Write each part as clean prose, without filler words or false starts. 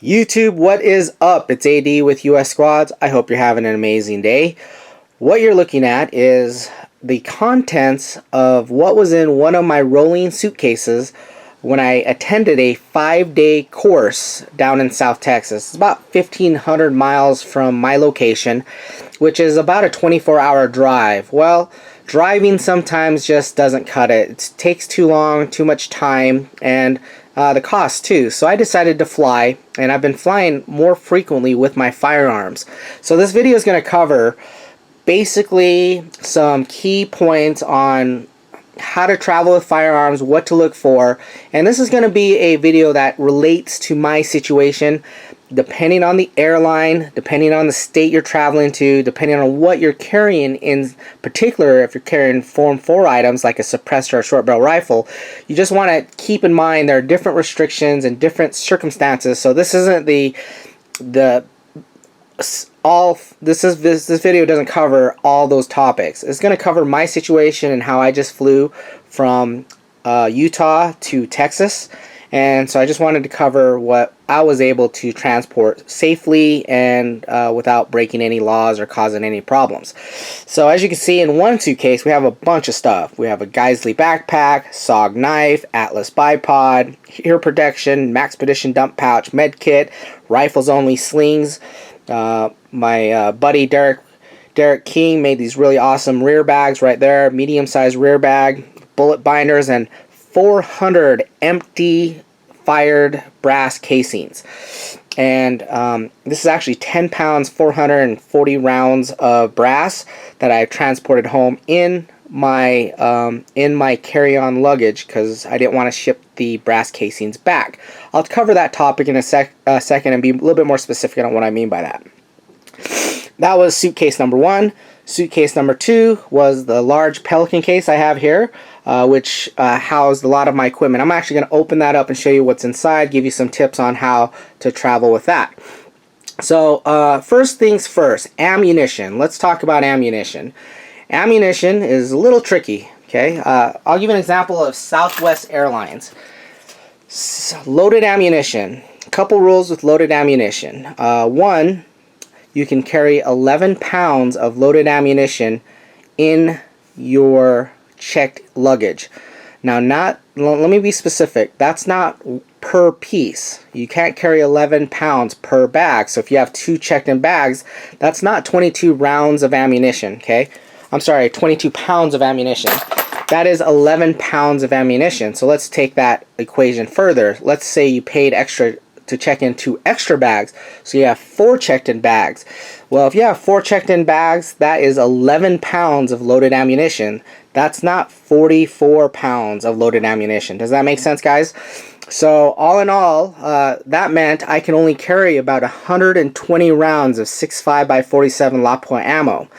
YouTube, what is up? It's AD with US Squads. I hope you're having an amazing day. What you're looking at is the contents of what was in one of my rolling suitcases when I attended a 5-day course down in South Texas. It's about 1,500 miles from my location, which is about a 24-hour drive. Well, driving sometimes just doesn't cut it. It takes too long, too much time, and the cost too. So I decided to fly, and I've been flying more frequently with my firearms. So this video is going to cover basically some key points on how to travel with firearms, what to look for, and this is going to be a video that relates to my situation depending on the airline, depending on the state you're traveling to, depending on what you're carrying. In particular, if you're carrying Form 4 items like a suppressor or a short barrel rifle, you just want to keep in mind there are different restrictions and different circumstances. So this isn't this video doesn't cover all those topics. It's going to cover my situation and how I just flew from Utah to Texas. And so I just wanted to cover what I was able to transport safely and without breaking any laws or causing any problems. So as you can see, in one suitcase we have a bunch of stuff. We have a Geisley backpack, SOG knife, Atlas bipod, ear protection, Maxpedition dump pouch, med kit, rifles only slings. My buddy Derek King made these really awesome rear bags right there, medium-sized rear bag, bullet binders, and 400 empty fired brass casings. And this is actually 10 pounds, 440 rounds of brass that I transported home in my carry-on luggage because I didn't want to ship the brass casings back. I'll cover that topic in a second and be a little bit more specific on what I mean by that. That was suitcase number one. Suitcase number two was the large Pelican case I have here, which housed a lot of my equipment. I'm actually going to open that up and show you what's inside, give you some tips on how to travel with that. So first things first, ammunition. Let's talk about ammunition. Ammunition is a little tricky. Okay, I'll give you an example of Southwest Airlines. Loaded ammunition. A couple rules with loaded ammunition. One, you can carry 11 pounds of loaded ammunition in your checked luggage. Now, let me be specific. That's not per piece. You can't carry 11 pounds per bag. So if you have 2 checked-in bags, that's not 22 rounds of ammunition, okay? I'm sorry, 22 pounds of ammunition. That is 11 pounds of ammunition. So let's take that equation further. Let's say you paid extra to check in 2 extra bags, so you have 4 checked-in bags. Well, if you have 4 checked-in bags, that is 11 pounds of loaded ammunition. That's not 44 pounds of loaded ammunition. Does that make sense, guys? So all in all, that meant I can only carry about 120 rounds of 6.5 by 47 lot point ammo.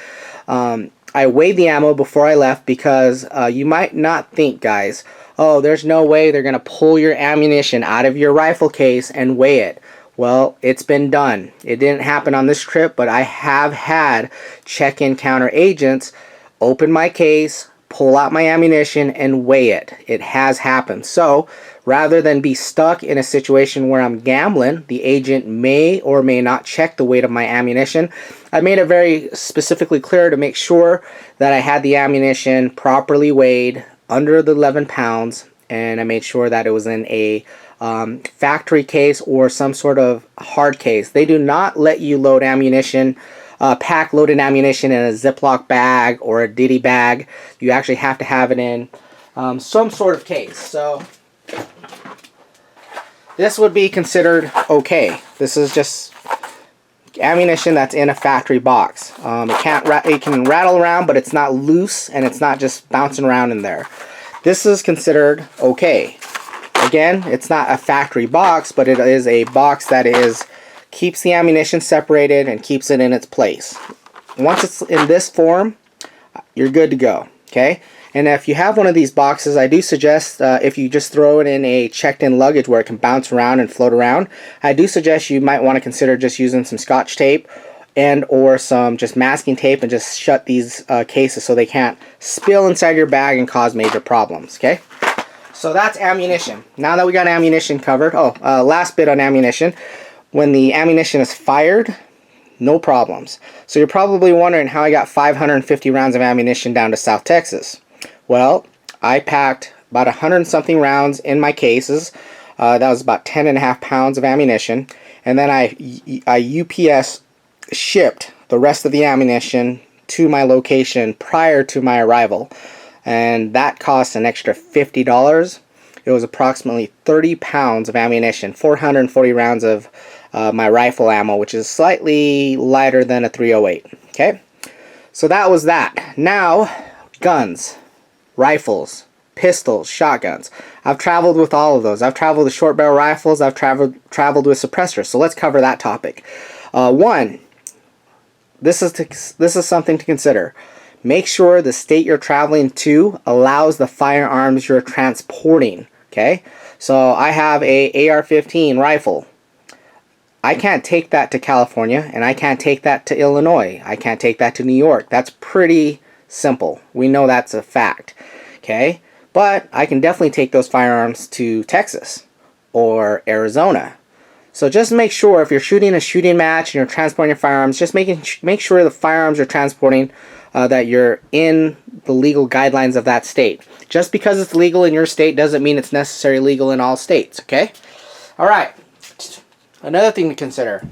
I weighed the ammo before I left because you might not think, guys, oh, there's no way they're going to pull your ammunition out of your rifle case and weigh it. Well, it's been done. It didn't happen on this trip, but I have had check-in counter agents open my case, pull out my ammunition, and weigh it. It has happened. So rather than be stuck in a situation where I'm gambling, the agent may or may not check the weight of my ammunition. I made it very specifically clear to make sure that I had the ammunition properly weighed under the 11 pounds, and I made sure that it was in a factory case or some sort of hard case. They do not let you load ammunition, pack loaded ammunition in a Ziploc bag or a Diddy bag. You actually have to have it in some sort of case. So this would be considered okay. This is just ammunition that's in a factory box. It can rattle around, but it's not loose and it's not just bouncing around in there. This is considered okay. Again, it's not a factory box, but it is a box that keeps the ammunition separated and keeps it in its place. Once it's in this form, you're good to go. Okay. And if you have one of these boxes, I do suggest if you just throw it in a checked-in luggage where it can bounce around and float around, I do suggest you might want to consider just using some Scotch tape and or some just masking tape and just shut these cases so they can't spill inside your bag and cause major problems. Okay, so that's ammunition. Now that we got ammunition covered, last bit on ammunition. when the ammunition is fired, no problems. So you're probably wondering how I got 550 rounds of ammunition down to South Texas. Well, I packed about 100 something rounds in my cases. That was about 10.5 pounds of ammunition. And then I UPS shipped the rest of the ammunition to my location prior to my arrival. And that cost an extra $50. It was approximately 30 pounds of ammunition, 440 rounds of my rifle ammo, which is slightly lighter than a 308. Okay, so that was that. Now, guns, rifles, pistols, shotguns. I've traveled with all of those. I've traveled with short barrel rifles. I've traveled with suppressors. So let's cover that topic. One, this is something to consider. Make sure the state you're traveling to allows the firearms you're transporting. Okay, so I have a AR-15 rifle. I can't take that to California, and I can't take that to Illinois. I can't take that to New York. That's pretty simple. We know that's a fact. Okay, but I can definitely take those firearms to Texas or Arizona. So just make sure if you're shooting a shooting match and you're transporting your firearms, just make sure the firearms you're transporting that you're in the legal guidelines of that state. Just because it's legal in your state doesn't mean it's necessarily legal in all states. Okay. All right. Another thing to consider,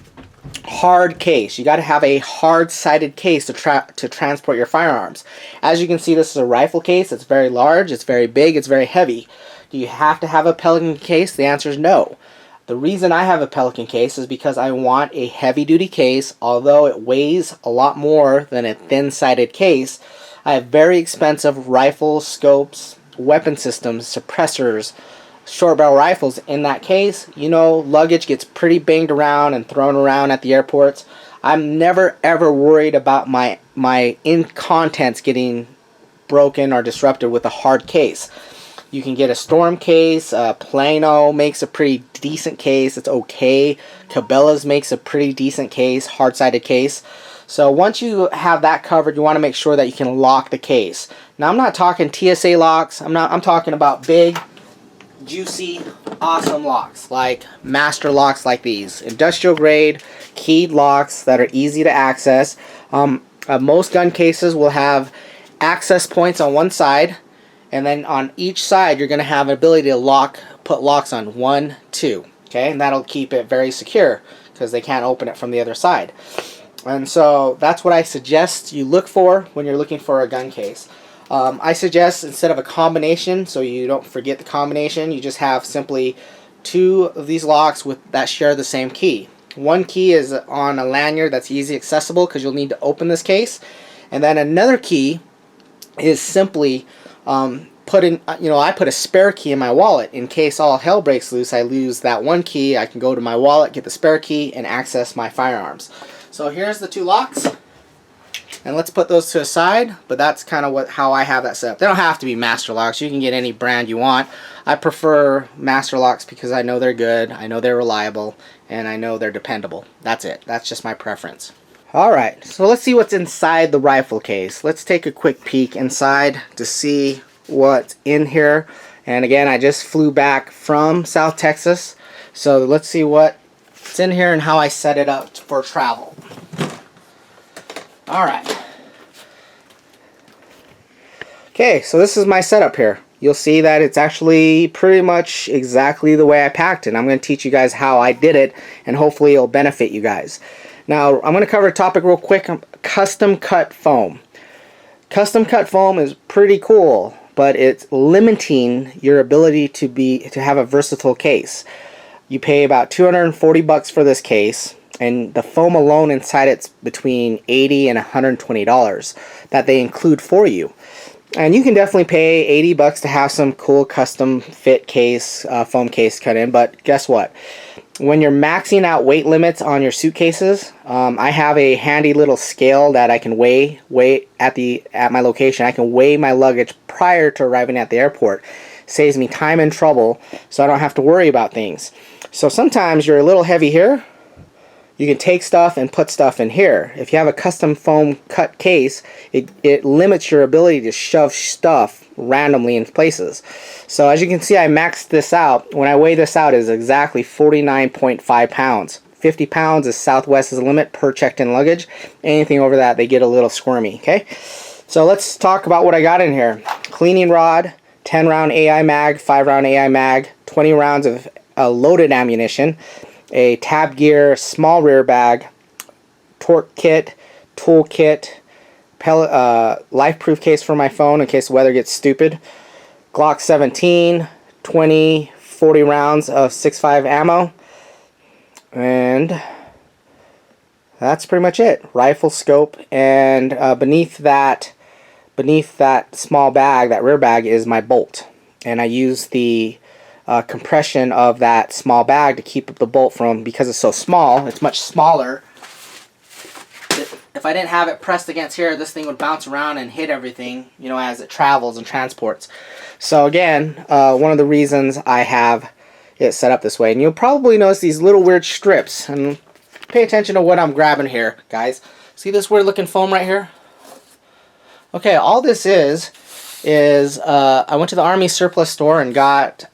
hard case. You got to have a hard-sided case to transport your firearms. As you can see, this is a rifle case. It's very large, it's very big, it's very heavy. Do you have to have a Pelican case? The answer is no. The reason I have a Pelican case is because I want a heavy-duty case. Although it weighs a lot more than a thin-sided case, I have very expensive rifles, scopes, weapon systems, suppressors, short barrel rifles in that case. You know, luggage gets pretty banged around and thrown around at the airports. I'm never ever worried about my contents getting broken or disrupted with a hard case. You can get a Storm case. Plano makes a pretty decent case. It's okay. Cabela's makes a pretty decent case, hard-sided case. So once you have that covered, you want to make sure that you can lock the case. Now I'm not talking TSA locks. I'm talking about big, juicy, awesome locks, like master locks like these. Industrial grade, keyed locks that are easy to access. Most gun cases will have access points on one side, and then on each side you're going to have an ability to put locks on 1, 2. Okay, and that'll keep it very secure because they can't open it from the other side. And so that's what I suggest you look for when you're looking for a gun case. I suggest instead of a combination, so you don't forget the combination, you just have simply 2 of these locks that share the same key. One key is on a lanyard that's easy accessible because you'll need to open this case, and then another key is simply I put a spare key in my wallet in case all hell breaks loose. I lose that one key. I can go to my wallet, get the spare key, and access my firearms. So here's the 2 locks. And let's put those to the side, but that's kind of how I have that set up. They don't have to be master locks. You can get any brand you want. I prefer master locks because I know they're good, I know they're reliable, and I know they're dependable. That's it. That's just my preference. Alright, so let's see what's inside the rifle case. Let's take a quick peek inside to see what's in here. And again, I just flew back from South Texas, so let's see what's in here and how I set it up for travel. Alright. Okay, so this is my setup here. You'll see that it's actually pretty much exactly the way I packed it. I'm going to teach you guys how I did it, and hopefully it'll benefit you guys. Now, I'm going to cover a topic real quick. Custom cut foam. Custom cut foam is pretty cool, but it's limiting your ability to have a versatile case. You pay about $240 for this case, and the foam alone inside it's between $80 and $120 that they include for you. And you can definitely pay $80 to have some cool custom fit case, foam case cut in. But guess what? When you're maxing out weight limits on your suitcases, I have a handy little scale that I can weigh at my location. I can weigh my luggage prior to arriving at the airport. Saves me time and trouble, so I don't have to worry about things. So sometimes you're a little heavy here. You can take stuff and put stuff in here. If you have a custom foam cut case, it limits your ability to shove stuff randomly in places. So as you can see, I maxed this out. When I weigh this out, it is exactly 49.5 pounds. 50 pounds is Southwest's limit per checked-in luggage. Anything over that, they get a little squirmy. Okay, so let's talk about what I got in here. Cleaning rod, 10 round AI mag, 5 round AI mag, 20 rounds of loaded ammunition, a tab gear small rear bag, torque kit, tool kit, life proof case for my phone in case the weather gets stupid, Glock 17, 20, 40 rounds of 6.5 ammo, and that's pretty much it. Rifle scope, and beneath that small bag, that rear bag, is my bolt, and I use the compression of that small bag to keep up the bolt from, because it's so small, it's much smaller. If I didn't have it pressed against here, this thing would bounce around and hit everything, you know, as it travels and transports. So again, one of the reasons I have it set up this way. And you'll probably notice these little weird strips. And pay attention to what I'm grabbing here, guys. See this weird looking foam right here? Okay, all this is I went to the Army surplus store and got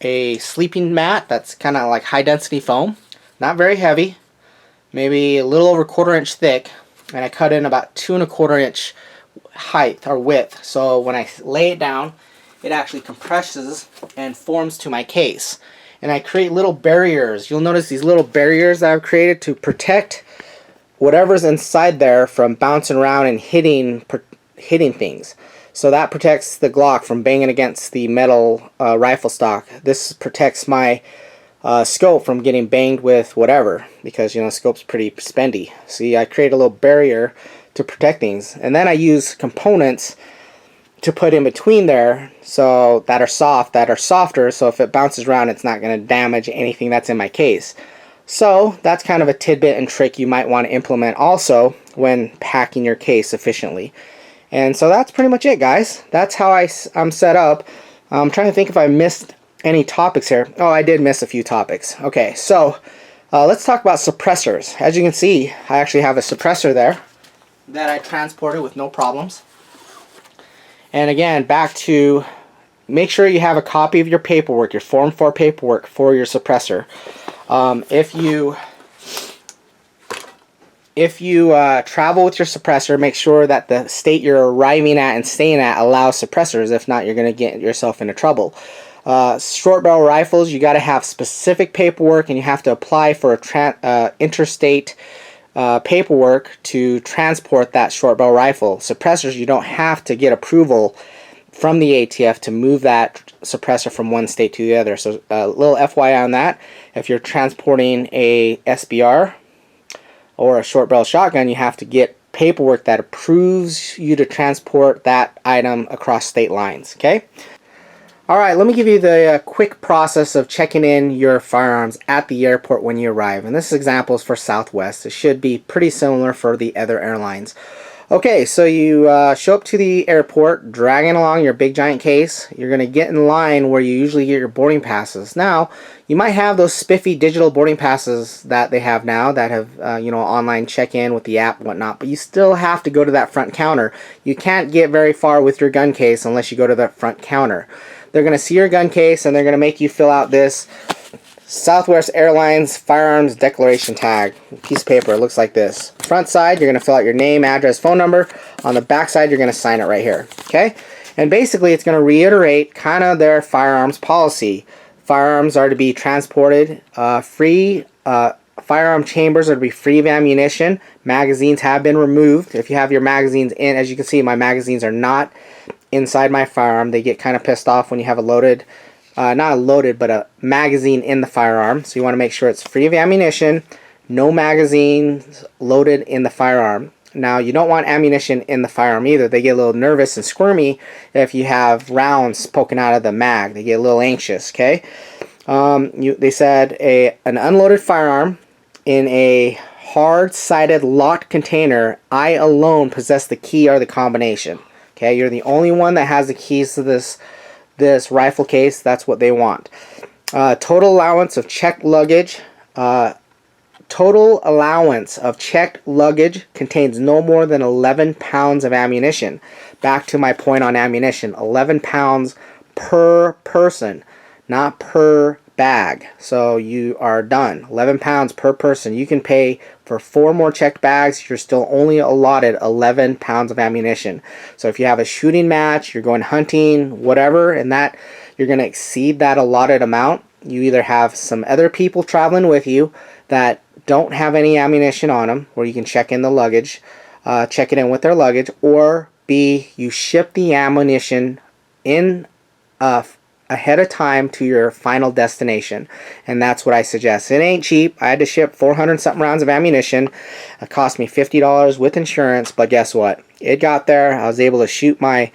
a sleeping mat that's kind of like high density foam. Not very heavy. Maybe a little over 1/4 inch thick, and I cut in about 2 1/4 inch height or width, so when I lay it down it actually compresses and forms to my case. And I create little barriers. You'll notice these little barriers that I've created to protect whatever's inside there from bouncing around and hitting things. So that protects the Glock from banging against the metal rifle stock. This protects my scope from getting banged with whatever, because you know scope's pretty spendy. See, I create a little barrier to protect things, and then I use components to put in between there, so that are softer, so if it bounces around it's not going to damage anything that's in my case. So that's kind of a tidbit and trick you might want to implement also when packing your case efficiently. And so that's pretty much it, guys. That's how I'm set up. I'm trying to think if I missed any topics here. Oh, I did miss a few topics. Okay, so let's talk about suppressors. As you can see, I actually have a suppressor there that I transported with no problems. And again, back to make sure you have a copy of your paperwork, your Form 4 paperwork for your suppressor. If you travel with your suppressor, make sure that the state you're arriving at and staying at allows suppressors. If not, you're going to get yourself into trouble. Short barrel rifles, you got to have specific paperwork, and you have to apply for a interstate paperwork to transport that short barrel rifle. Suppressors, you don't have to get approval from the ATF to move that suppressor from one state to the other. So a little FYI on that. If you're transporting a SBR or a short barrel shotgun, you have to get paperwork that approves you to transport that item across state lines. Okay? Alright, let me give you the quick process of checking in your firearms at the airport when you arrive. And this example is for Southwest. It should be pretty similar for the other airlines. Okay, so you show up to the airport, dragging along your big giant case. You're going to get in line where you usually get your boarding passes. Now, you might have those spiffy digital boarding passes that they have now that have, you know, online check-in with the app and whatnot, but you still have to go to that front counter. You can't get very far with your gun case unless you go to the front counter. They're going to see your gun case, and they're going to make you fill out this Southwest Airlines Firearms Declaration Tag. Piece of paper. It looks like this. Front side, you're going to fill out your name, address, phone number. On the back side, you're going to sign it right here. Okay? And basically, it's going to reiterate kind of their firearms policy. Firearms are to be transported free. Firearm chambers are to be free of ammunition. Magazines have been removed. If you have your magazines in, as you can see, my magazines are not inside my firearm. They get kind of pissed off when you have a loaded, not a loaded, but a magazine in the firearm. So you want to make sure it's free of ammunition, no magazines loaded in the firearm. Now, you don't want ammunition in the firearm either. They get a little nervous and squirmy if you have rounds poking out of the mag. They get a little anxious, okay? They said an unloaded firearm in a hard-sided locked container, I alone possess the key or the combination. Okay, you're the only one that has the keys to this rifle case. That's what they want. Total allowance of checked luggage. Total allowance of checked luggage contains no more than 11 pounds of ammunition. Back to my point on ammunition. 11 pounds per person, not per bag. So you are done. 11 pounds per person. You can pay for 4 more checked bags. You're still only allotted 11 pounds of ammunition. So if you have a shooting match, you're going hunting, whatever, and that you're going to exceed that allotted amount, you either have some other people traveling with you that don't have any ammunition on them, where you can check in the luggage, check it in with their luggage, or B, you ship the ammunition in ahead of time to your final destination. And that's what I suggest. It ain't cheap. I had to ship 400 something rounds of ammunition. It cost me $50 with insurance, but guess what? It got there. I was able to shoot my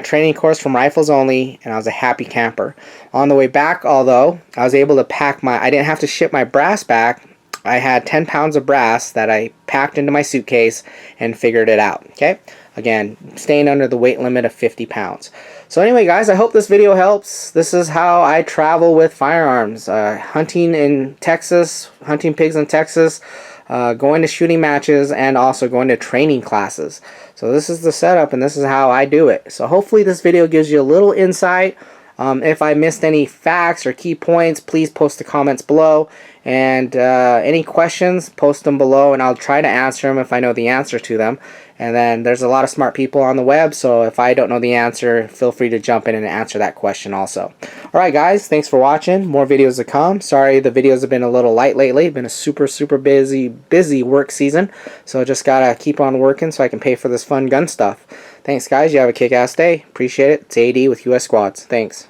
training course from Rifles Only, and I was a happy camper. On the way back, although, I was able to pack I didn't have to ship my brass back. I had 10 pounds of brass that I packed into my suitcase and figured it out. Okay? Again, staying under the weight limit of 50 pounds. So anyway, guys, I hope this video helps. This is how I travel with firearms. Hunting in Texas, hunting pigs in Texas, going to shooting matches, and also going to training classes. So this is the setup, and this is how I do it. So hopefully this video gives you a little insight. If I missed any facts or key points, please post the comments below. And any questions, post them below, and I'll try to answer them if I know the answer to them. And then there's a lot of smart people on the web, so if I don't know the answer, feel free to jump in and answer that question also. Alright guys, thanks for watching. More videos to come. Sorry the videos have been a little light lately. Been a super busy work season. So just gotta keep on working so I can pay for this fun gun stuff. Thanks guys, you have a kick-ass day. Appreciate it. It's AD with US Squads. Thanks.